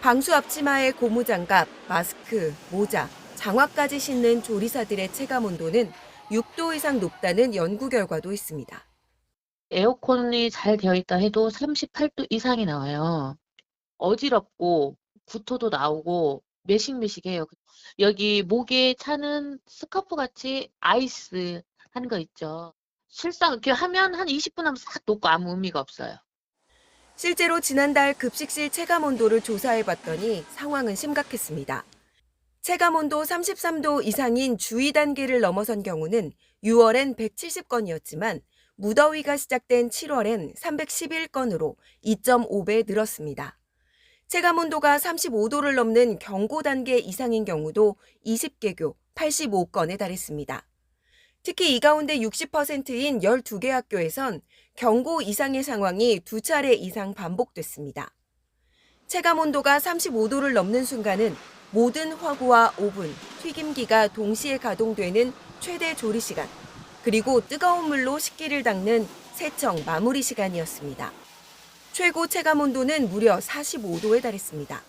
방수 앞치마에 고무장갑, 마스크, 모자, 장화까지 신는 조리사들의 체감 온도는 6도 이상 높다는 연구 결과도 있습니다. 에어컨이 잘 되어 있다 해도 38도 이상이 나와요. 어지럽고 구토도 나오고 매식매식해요. 여기 목에 차는 스카프 같이 아이스 하는 거 있죠. 실상 이렇게 하면 한 20분 하면 싹 녹고 아무 의미가 없어요. 실제로 지난달 급식실 체감 온도를 조사해봤더니 상황은 심각했습니다. 체감 온도 33도 이상인 주의 단계를 넘어선 경우는 6월엔 170건이었지만 무더위가 시작된 7월엔 311건으로 2.5배 늘었습니다. 체감 온도가 35도를 넘는 경고 단계 이상인 경우도 20개교 85건에 달했습니다. 특히 이 가운데 60%인 12개 학교에선 경고 이상의 상황이 2차례 이상 반복됐습니다. 체감 온도가 35도를 넘는 순간은 모든 화구와 오븐, 튀김기가 동시에 가동되는 최대 조리 시간, 그리고 뜨거운 물로 식기를 닦는 세청 마무리 시간이었습니다. 최고 체감 온도는 무려 45도에 달했습니다.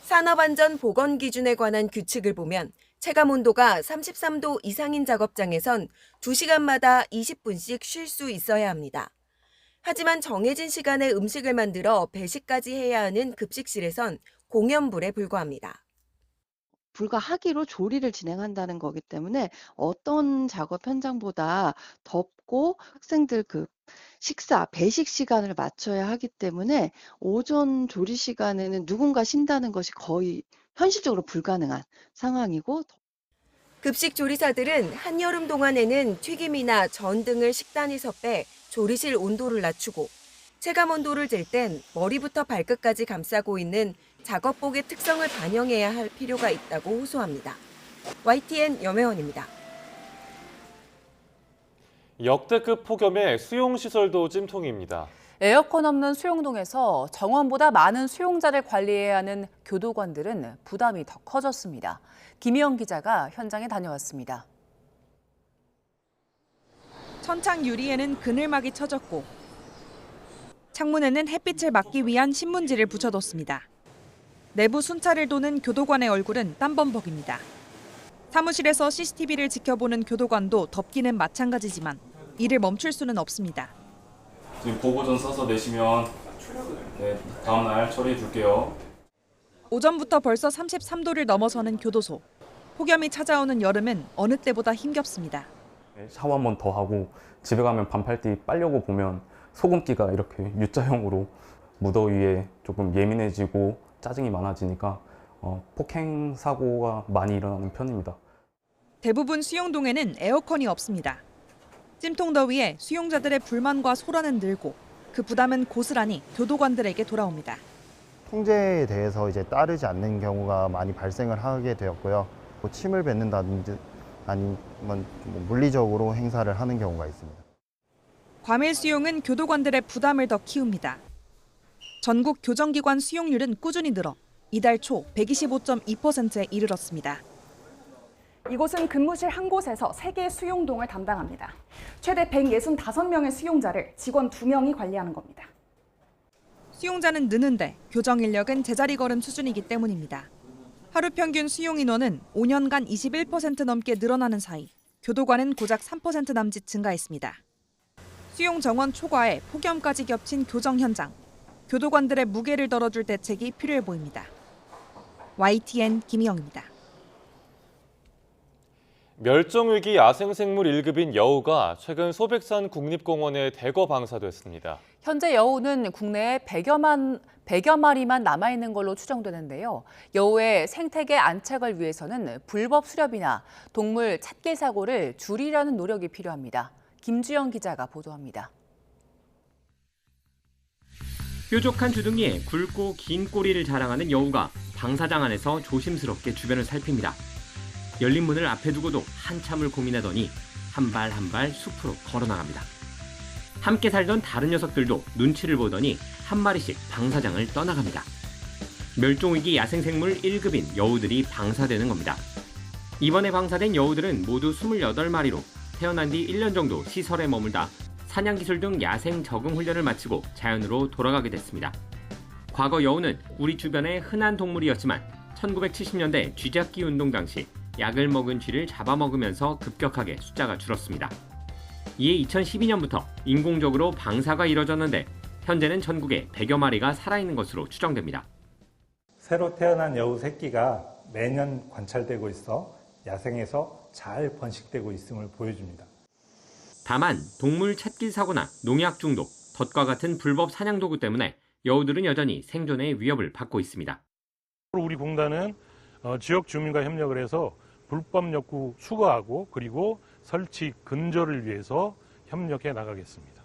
산업안전보건 기준에 관한 규칙을 보면 체감 온도가 33도 이상인 작업장에선 2시간마다 20분씩 쉴 수 있어야 합니다. 하지만 정해진 시간에 음식을 만들어 배식까지 해야 하는 급식실에선 공연불에 불과합니다. 불가하기로 조리를 진행한다는 거기 때문에 어떤 작업 현장보다 덥고 학생들 식사, 배식 시간을 맞춰야 하기 때문에 오전 조리 시간에는 누군가 쉰다는 것이 거의 현실적으로 불가능한 상황이고, 급식 조리사들은 한여름 동안에는 튀김이나 전 등을 식단에서 빼 조리실 온도를 낮추고 체감 온도를 잴 땐 머리부터 발끝까지 감싸고 있는 작업복의 특성을 반영해야 할 필요가 있다고 호소합니다. YTN 염혜원입니다. 역대급 폭염에 수용시설도 찜통입니다. 에어컨 없는 수용동에서 정원보다 많은 수용자를 관리해야 하는 교도관들은 부담이 더 커졌습니다. 김희영 기자가 현장에 다녀왔습니다. 천창 유리에는 그늘막이 쳐졌고 창문에는 햇빛을 막기 위한 신문지를 붙여뒀습니다. 내부 순찰을 도는 교도관의 얼굴은 땀범벅입니다. 사무실에서 CCTV를 지켜보는 교도관도 덥기는 마찬가지지만 일을 멈출 수는 없습니다. 지금 보고전 써서 내시면 다음날 처리해 줄게요. 오전부터 벌써 33도를 넘어서는 교도소. 폭염이 찾아오는 여름은 어느 때보다 힘겹습니다. 샤워 한 번 더 하고 집에 가면 반팔티 빨려고 보면 소금기가 이렇게 U자형으로 무더위에 조금 예민해지고 짜증이 많아지니까 폭행 사고가 많이 일어나는 편입니다. 대부분 수용동에는 에어컨이 없습니다. 찜통 더위에 수용자들의 불만과 소란은 늘고 그 부담은 고스란히 교도관들에게 돌아옵니다. 통제에 대해서 이제 따르지 않는 경우가 많이 발생을 하게 되었고요. 침을 뱉는다든지 아니면 물리적으로 행사를 하는 경우가 있습니다. 과밀 수용은 교도관들의 부담을 더 키웁니다. 전국 교정기관 수용률은 꾸준히 늘어 이달 초 125.2%에 이르렀습니다. 이곳은 근무실 한 곳에서 3개의 수용동을 담당합니다. 최대 165명의 수용자를 직원 2명이 관리하는 겁니다. 수용자는 느는데 교정 인력은 제자리 걸음 수준이기 때문입니다. 하루 평균 수용 인원은 5년간 21% 넘게 늘어나는 사이 교도관은 고작 3% 남짓 증가했습니다. 수용 정원 초과에 폭염까지 겹친 교정 현장. 교도관들의 무게를 덜어줄 대책이 필요해 보입니다. YTN 김희영입니다. 멸종위기 야생생물 1급인 여우가 최근 소백산 국립공원에 대거 방사됐습니다. 현재 여우는 국내에 100여 마리만 남아있는 걸로 추정되는데요. 여우의 생태계 안착을 위해서는 불법 수렵이나 동물 찾길 사고를 줄이려는 노력이 필요합니다. 김주영 기자가 보도합니다. 뾰족한 주둥이에 굵고 긴 꼬리를 자랑하는 여우가 방사장 안에서 조심스럽게 주변을 살핍니다. 열린 문을 앞에 두고도 한참을 고민하더니 한 발 한 발 숲으로 걸어나갑니다. 함께 살던 다른 녀석들도 눈치를 보더니 한 마리씩 방사장을 떠나갑니다. 멸종위기 야생생물 1급인 여우들이 방사되는 겁니다. 이번에 방사된 여우들은 모두 28마리로 태어난 뒤 1년 정도 시설에 머물다 사냥기술 등 야생 적응 훈련을 마치고 자연으로 돌아가게 됐습니다. 과거 여우는 우리 주변의 흔한 동물이었지만 1970년대 쥐잡기 운동 당시 약을 먹은 쥐를 잡아먹으면서 급격하게 숫자가 줄었습니다. 이에 2012년부터 인공적으로 방사가 이뤄졌는데 현재는 전국에 100여 마리가 살아있는 것으로 추정됩니다. 새로 태어난 여우 새끼가 매년 관찰되고 있어 야생에서 잘 번식되고 있음을 보여줍니다. 다만 동물 찾길 사고나 농약 중독, 덫과 같은 불법 사냥 도구 때문에 여우들은 여전히 생존의 위협을 받고 있습니다. 우리 공단은 지역 주민과 협력을 해서 불법 욕구 수거하고 그리고 설치 근절을 위해서 협력해 나가겠습니다.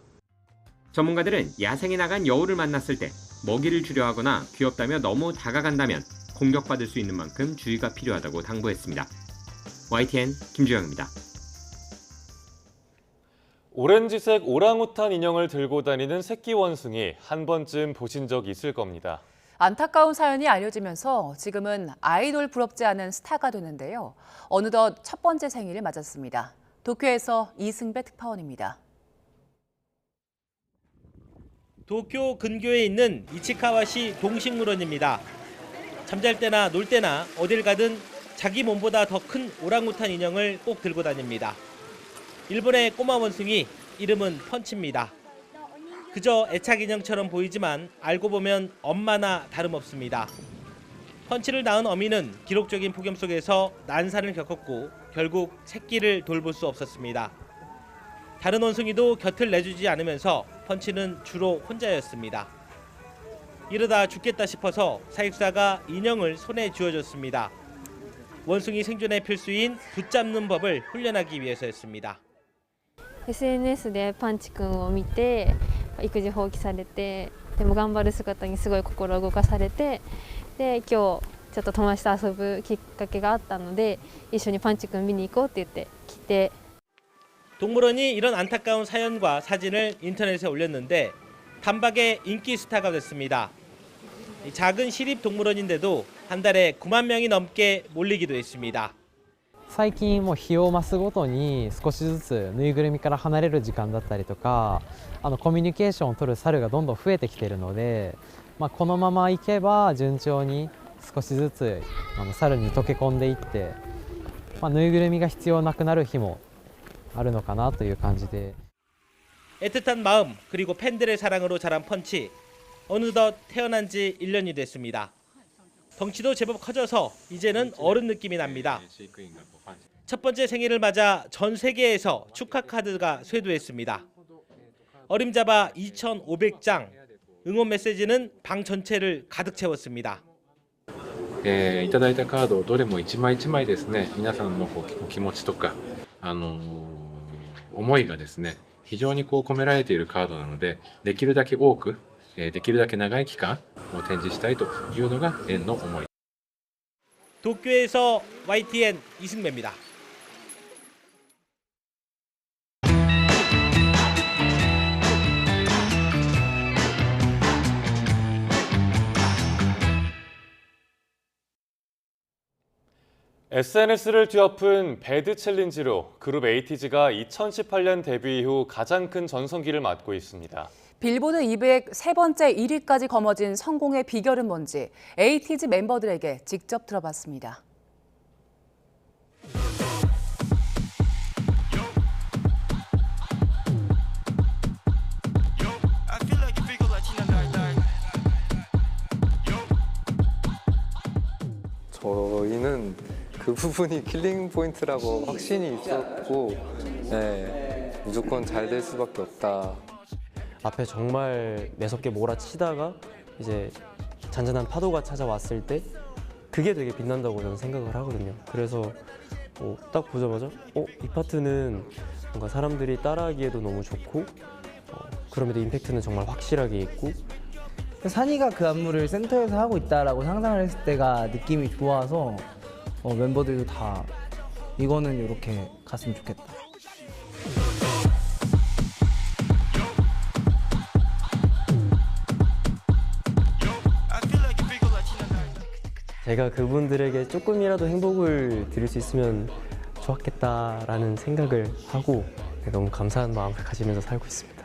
전문가들은 야생에 나간 여우를 만났을 때 먹이를 주려 하거나 귀엽다며 너무 다가간다면 공격받을 수 있는 만큼 주의가 필요하다고 당부했습니다. YTN 김주영입니다. 오렌지색 오랑우탄 인형을 들고 다니는 새끼 원숭이 한 번쯤 보신 적 있을 겁니다. 안타까운 사연이 알려지면서 지금은 아이돌 부럽지 않은 스타가 되는데요. 어느덧 첫 번째 생일을 맞았습니다. 도쿄에서 이승배 특파원입니다. 도쿄 근교에 있는 이치카와시 동식물원입니다. 잠잘 때나 놀 때나 어딜 가든 자기 몸보다 더 큰 오랑우탄 인형을 꼭 들고 다닙니다. 일본의 꼬마 원숭이, 이름은 펀치입니다. 그저 애착 인형처럼 보이지만 알고 보면 엄마나 다름없습니다. 펀치를 낳은 어미는 기록적인 폭염 속에서 난사를 겪었고 결국 새끼를 돌볼 수 없었습니다. 다른 원숭이도 곁을 내주지 않으면서 펀치는 주로 혼자였습니다. 이러다 죽겠다 싶어서 사육사가 인형을 손에 쥐어줬습니다. 원숭이 생존의 필수인 붙잡는 법을 훈련하기 위해서였습니다. SNS でパンチ君を見て育児放棄されてでも頑張る姿にすごい心動かされてで今日ちょっと友達と遊ぶきっかけがあったので一緒にパンチ君見に行こうって言って来て 동물원이 이런 안타까운 사연과 사진을 인터넷에 올렸는데 단박에 인기 스타가 됐습니다. 작은 시립 동물원인데도 한 달에 9만 명이 넘게 몰리기도 했습니다. 最近もう日を増すごとに少しずつぬいぐるみから離れる時間だったりとかコミュニケーションを取る猿がどんどん増えてきているので、このままいけば順調に少しずつ猿に溶け込んでいって、ぬいぐるみが必要なくなる日もあるのかなという感じで 애틋한 마음 그리고 팬들의 사랑으로 자란 펀치. 어느덧 태어난 지 1년이 됐습니다. 덩치도 제법 커져서 이제는 어른 느낌이 납니다. 첫 번째 생일을 맞아 전 세계에서 축하 카드가 쇄도했습니다. 어림잡아 2,500장, 응원 메시지는 방 전체를 가득 채웠습니다. いただいたカードをどれも一枚一枚ですね、皆さんのお気持ちとか、思いがですね、非常に込められているカードなので、できるだけ多く、できるだけ長い期間を展示したいというのが園の思い。 도쿄에서 YTN 이승매입니다. SNS를 뒤엎은 배드 챌린지로 그룹 에이티즈가 2018년 데뷔 이후 가장 큰 전성기를 맞고 있습니다. 빌보드 200 세 번째 1위까지 거머쥔 성공의 비결은 뭔지 에이티즈 멤버들에게 직접 들어봤습니다. 저희는 그 부분이 킬링 포인트라고 확신이 있었고, 네, 무조건 잘 될 수밖에 없다. 앞에 정말 매섭게 몰아치다가 이제 잔잔한 파도가 찾아왔을 때 그게 되게 빛난다고 저는 생각을 하거든요. 그래서 딱 보자마자 이 파트는 뭔가 사람들이 따라하기에도 너무 좋고 그럼에도 임팩트는 정말 확실하게 있고 산이가 그 안무를 센터에서 하고 있다라고 상상을 했을 때가 느낌이 좋아서 멤버들도 다 이거는 이렇게 갔으면 좋겠다. 제가 그분들에게 조금이라도 행복을 드릴 수 있으면 좋았겠다라는 생각을 하고 너무 감사한 마음을 가지면서 살고 있습니다.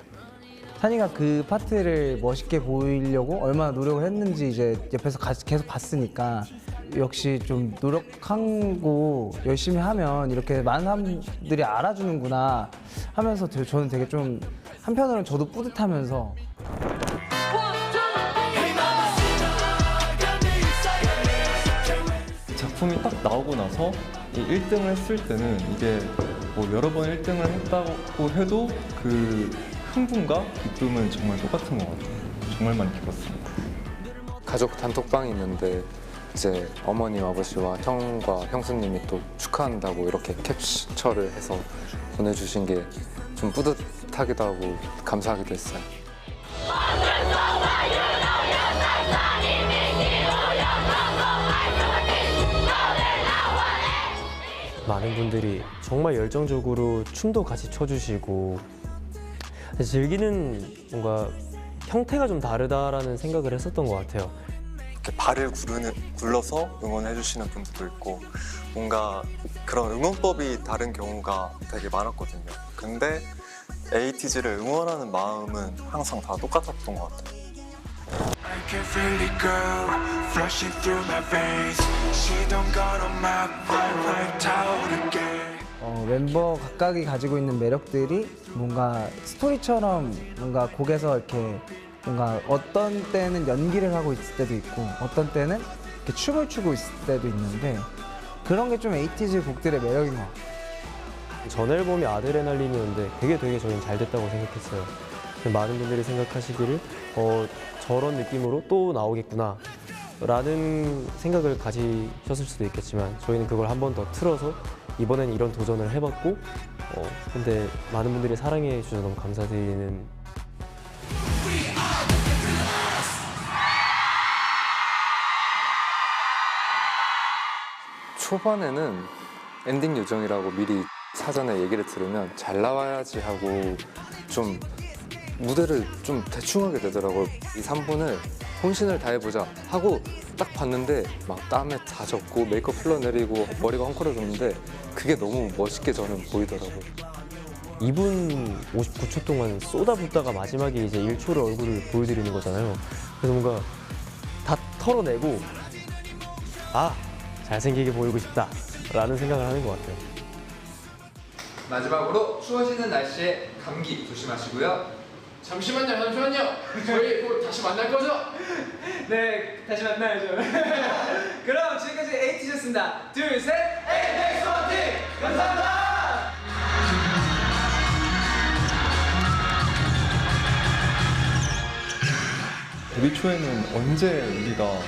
산이가 그 파트를 멋있게 보이려고 얼마나 노력을 했는지 이제 옆에서 계속 봤으니까 역시 좀 노력하고 열심히 하면 이렇게 많은 사람들이 알아주는구나 하면서 저는 되게 좀 한편으로는 저도 뿌듯하면서 작품이 딱 나오고 나서 1등을 했을 때는 이게 뭐 여러 번 1등을 했다고 해도 그 흥분과 기쁨은 정말 똑같은 것 같아요. 정말 많이 기뻤습니다. 가족 단톡방이 있는데 이제 어머님, 아버지와 형과 형수님이 또 축하한다고 이렇게 캡처를 해서 보내주신 게 좀 뿌듯하기도 하고 감사하기도 했어요. 많은 분들이 정말 열정적으로 춤도 같이 춰주시고 즐기는 뭔가 형태가 좀 다르다라는 생각을 했었던 것 같아요. 이렇게 발을 굴러서 응원해 주시는 분들도 있고 뭔가 그런 응원법이 다른 경우가 되게 많았거든요. 근데 에이티즈를 응원하는 마음은 항상 다 똑같았던 것 같아요. 멤버 각각이 가지고 있는 매력들이 뭔가 스토리처럼 뭔가 곡에서 이렇게 뭔가 어떤 때는 연기를 하고 있을 때도 있고 어떤 때는 이렇게 춤을 추고 있을 때도 있는데 그런 게 좀 에이티즈 곡들의 매력인 것 같아요. 전 앨범이 아드레날린이었는데 되게 저희는 잘 됐다고 생각했어요. 많은 분들이 생각하시기를 저런 느낌으로 또 나오겠구나 라는 생각을 가지셨을 수도 있겠지만 저희는 그걸 한 번 더 틀어서 이번엔 이런 도전을 해봤고 근데 많은 분들이 사랑해 주셔서 너무 감사드리는 초반에는 엔딩 요정이라고 미리 사전에 얘기를 들으면 잘 나와야지 하고 좀 무대를 좀 대충 하게 되더라고요. 이 3분을 혼신을 다해보자 하고 딱 봤는데 막 땀에 다 젖고 메이크업 흘러내리고 머리가 헝클어졌는데 그게 너무 멋있게 저는 보이더라고요. 2분 59초 동안 쏟아붓다가 마지막에 이제 1초를 얼굴을 보여드리는 거잖아요. 그래서 뭔가 다 털어내고 잘생기게 보이고 싶다 라는 생각을 하는 것 같아요. 마지막으로 추워지는 날씨에 감기 조심하시고요. 잠시만요. 저희 곧 다시 만날 거죠? 네, 다시 만나야죠. 그럼 지금까지 에이티즈였습니다. 둘, 셋, 에이티즈! 데뷔 초에는 언제 우리가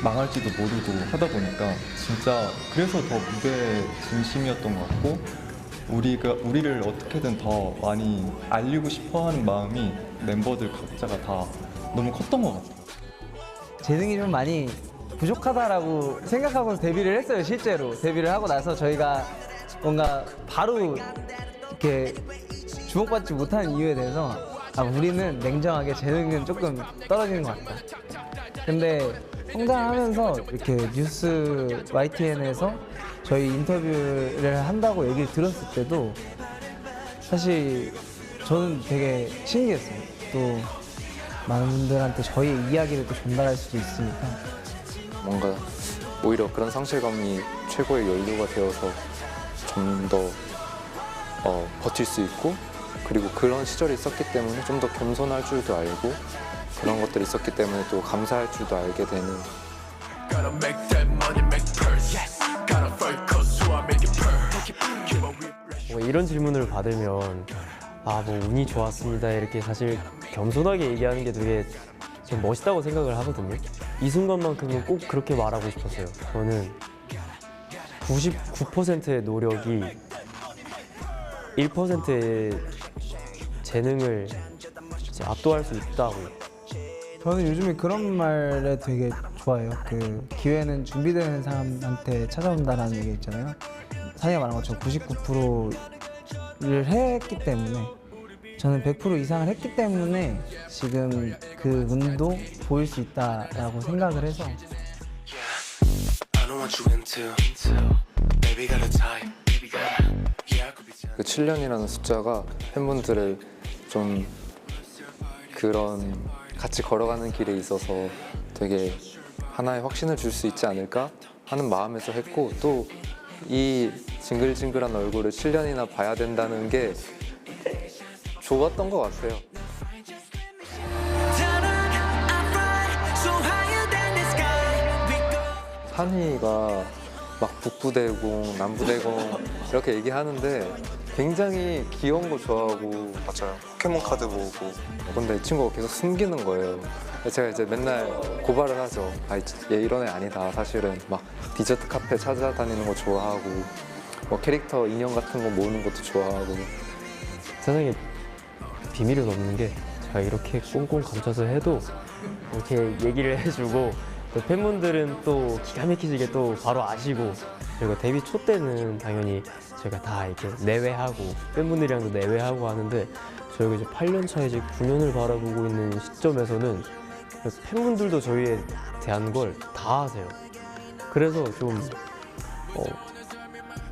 망할지도 모르고 하다 보니까 진짜 그래서 더 무대에 진심이었던 것 같고 우리를 어떻게든 더 많이 알리고 싶어하는 마음이 멤버들 각자가 다 너무 컸던 것 같아요. 재능이 좀 많이 부족하다라고 생각하고 데뷔를 했어요. 실제로 데뷔를 하고 나서 저희가 뭔가 바로 이렇게 주목받지 못하는 이유에 대해서 우리는 냉정하게 재능은 조금 떨어지는 것 같다. 근데 성장하면서 이렇게 뉴스 YTN에서 저희 인터뷰를 한다고 얘기를 들었을 때도 사실 저는 되게 신기했어요. 또 많은 분들한테 저희의 이야기를 또 전달할 수도 있으니까 뭔가 오히려 그런 상실감이 최고의 연료가 되어서 좀 더 버틸 수 있고, 그리고 그런 시절이 있었기 때문에 좀 더 겸손할 줄도 알고, 그런 것들이 있었기 때문에 또 감사할 줄도 알게 되는. 이런 질문을 받으면 뭐 운이 좋았습니다 이렇게 사실 겸손하게 얘기하는 게 되게 좀 멋있다고 생각을 하거든요. 이 순간만큼은 꼭 그렇게 말하고 싶었어요. 저는 99%의 노력이 1%의 재능을 압도할 수 있다고요. 저는 요즘에 그런 말에 되게 좋아해요. 그 기회는 준비되는 사람한테 찾아온다라는 얘기 있잖아요. 사이가 말한 것처럼 99%를 했기 때문에, 저는 100% 이상을 했기 때문에 지금 그 운도 보일 수 있다라고 생각을 해서. 그 7년이라는 숫자가 팬분들을 좀 그런 같이 걸어가는 길에 있어서 되게 하나의 확신을 줄 수 있지 않을까 하는 마음에서 했고, 또 이 징글징글한 얼굴을 7년이나 봐야 된다는 게 좋았던 것 같아요. 산이가 막 북부대공, 남부대공 이렇게 얘기하는데 굉장히 귀여운 거 좋아하고, 맞아요. 포켓몬 카드 모으고. 근데 이 친구가 계속 숨기는 거예요. 제가 이제 맨날 고발을 하죠. 얘 이런 애 아니다. 사실은 막 디저트 카페 찾아다니는 거 좋아하고, 뭐 캐릭터 인형 같은 거 모으는 것도 좋아하고. 세상에 비밀은 없는 게 제가 이렇게 꽁꽁 감춰서 해도 이렇게 얘기를 해주고, 또 팬분들은 또 기가 막히게 또 바로 아시고, 그리고 데뷔 초 때는 당연히 저희가 다 이렇게 내외하고 팬분들이랑도 내외하고 하는데, 저희가 이제 8년 차 이제 9년을 바라보고 있는 시점에서는 팬분들도 저희에 대한 걸 다 아세요. 그래서 좀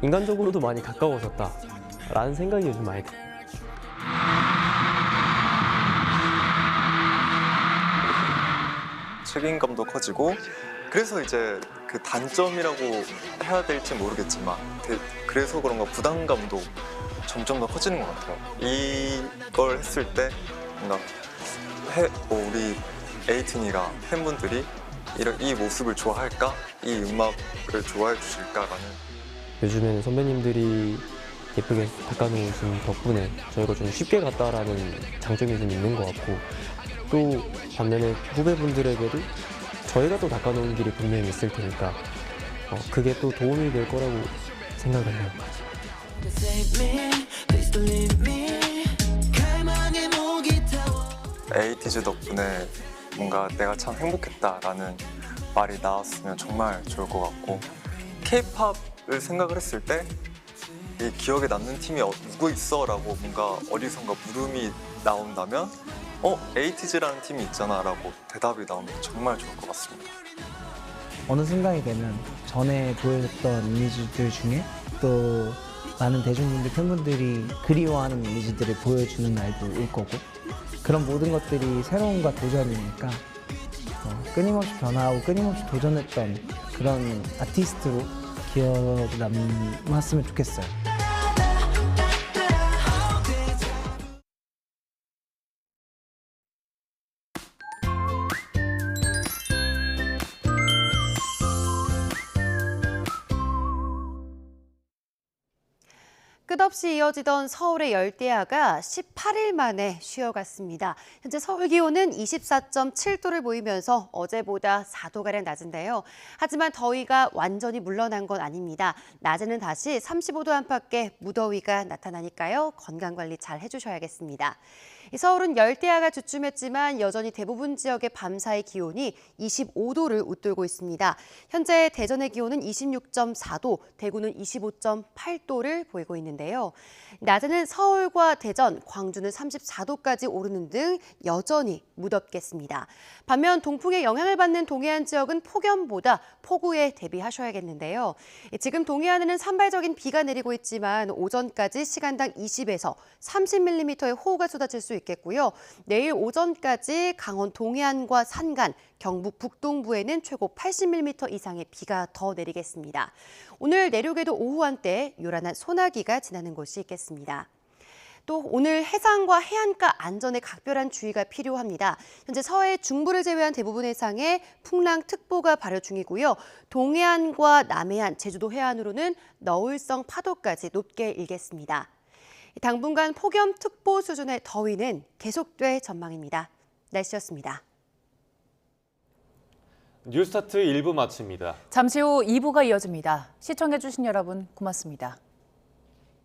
인간적으로도 많이 가까워졌다라는 생각이 요즘 많이 들어요. 책임감도 커지고, 그래서 이제 그 단점이라고 해야 될지 모르겠지만 그래서 그런가 부담감도 점점 더 커지는 것 같아요. 이걸 했을 때 뭔가 우리 에이틴이가 팬분들이 이 모습을 좋아할까? 이 음악을 좋아해 주실까라는. 요즘에는 선배님들이 예쁘게 닦아놓으신 덕분에 저희가 좀 쉽게 갔다라는 장점이 좀 있는 것 같고, 또 반면에 후배분들에게도 저희가 또 닦아놓은 길이 분명히 있을 테니까 그게 또 도움이 될 거라고 생각을 해요. 에이티즈 덕분에 뭔가 내가 참 행복했다라는 말이 나왔으면 정말 좋을 것 같고, K-팝을 생각을 했을 때 이 기억에 남는 팀이 누구 있어? 라고 뭔가 어디선가 물음이 나온다면 에이티즈라는 팀이 있잖아 라고 대답이 나오면 정말 좋을 것 같습니다. 어느 순간이 되면 전에 보여줬던 이미지들 중에 또 많은 대중분들, 팬분들이 그리워하는 이미지들을 보여주는 날도 올 거고, 그런 모든 것들이 새로움과 도전이니까 끊임없이 변화하고 끊임없이 도전했던 그런 아티스트로 기억이 남았으면 좋겠어요. 끝없이 이어지던 서울의 열대야가 18일 만에 쉬어갔습니다. 현재 서울 기온은 24.7도를 보이면서 어제보다 4도가량 낮은데요. 하지만 더위가 완전히 물러난 건 아닙니다. 낮에는 다시 35도 안팎의 무더위가 나타나니까요. 건강관리 잘 해주셔야겠습니다. 서울은 열대야가 주춤했지만 여전히 대부분 지역의 밤사이 기온이 25도를 웃돌고 있습니다. 현재 대전의 기온은 26.4도, 대구는 25.8도를 보이고 있는데요. 낮에는 서울과 대전, 광주는 34도까지 오르는 등 여전히 무덥겠습니다. 반면 동풍의 영향을 받는 동해안 지역은 폭염보다 폭우에 대비하셔야겠는데요. 지금 동해안에는 산발적인 비가 내리고 있지만 오전까지 시간당 20에서 30mm의 호우가 쏟아질 수 있겠고요. 내일 오전까지 강원 동해안과 산간, 경북 북동부에는 최고 80mm 이상의 비가 더 내리겠습니다. 오늘 내륙에도 오후 한때 요란한 소나기가 지나는 곳이 있겠습니다. 또 오늘 해상과 해안가 안전에 각별한 주의가 필요합니다. 현재 서해 중부를 제외한 대부분 해상에 풍랑특보가 발효 중이고요. 동해안과 남해안, 제주도 해안으로는 너울성 파도까지 높게 일겠습니다. 당분간 폭염특보 수준의 더위는 계속될 전망입니다. 날씨였습니다. 뉴스타트 1부 마칩니다. 잠시 후 2부가 이어집니다. 시청해주신 여러분 고맙습니다.